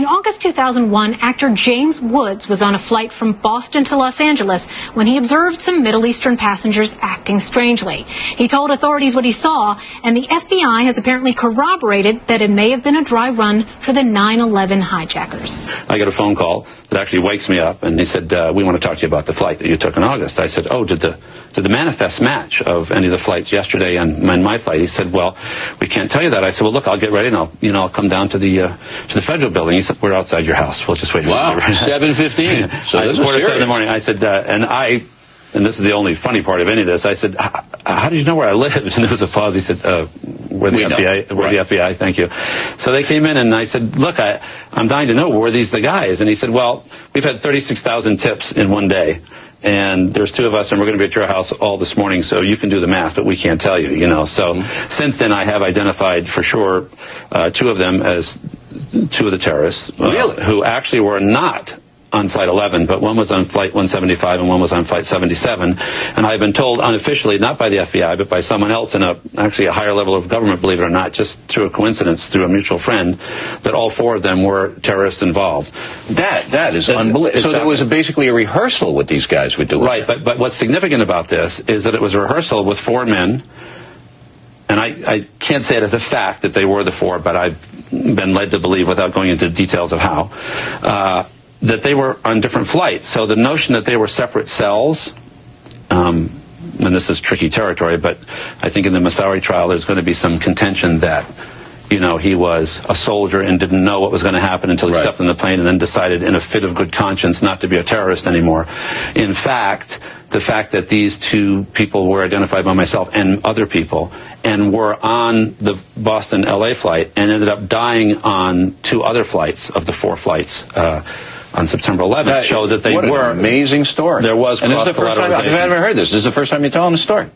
In August 2001, actor James Woods was on a flight from Boston to Los Angeles when he observed some Middle Eastern passengers acting strangely. He told authorities what he saw, and the FBI has apparently corroborated that it may have been a dry run for the 9/11 hijackers. I get a phone call that actually wakes me up, and he said, we want to talk to you about the flight that you took in August. I said, oh, did the manifest match of any of the flights yesterday and my flight? He said, well, we can't tell you that. I said, well, look, I'll get ready and I'll come down to the federal building. He said, we're outside your house. We'll just wait for you. Wow, 7:15. So this is quarter serious. 7 in the morning. I said, and this is the only funny part of any of this, I said, how did you know where I lived? And there was a pause. He said, we're the FBI. We're the FBI, thank you. So they came in, and I said, look, I'm dying to know, were these the guys? And he said, well, we've had 36,000 tips in one day, and there's 2 of us, and we're going to be at your house all this morning, so you can do the math, but we can't tell you, So since then, I have identified for sure 2 of them as 2 of the terrorists. Really? Who actually were not on Flight 11, but one was on Flight 175 and one was on Flight 77. And I've been told unofficially, not by the FBI, but by someone else in actually a higher level of government, believe it or not, just through a coincidence, through a mutual friend, that all 4 of them were terrorists involved. That is unbelievable. So there was basically a rehearsal what these guys were doing. Right, but what's significant about this is that it was a rehearsal with 4 men, and I can't say it as a fact that they were the 4, but I've been led to believe, without going into details of how, that they were on different flights. So the notion that they were separate cells, and this is tricky territory, but I think in the Moussaoui trial there's going to be some contention that, he was a soldier and didn't know what was going to happen until he stepped on the plane and then decided in a fit of good conscience not to be a terrorist anymore. In fact, the fact that these 2 people were identified by myself and other people and were on the Boston-LA flight and ended up dying on 2 other flights of the 4 flights on September 11th shows that they were. What an amazing story. There was cross-collateralization. I've never heard this. This is the first time you're telling the story.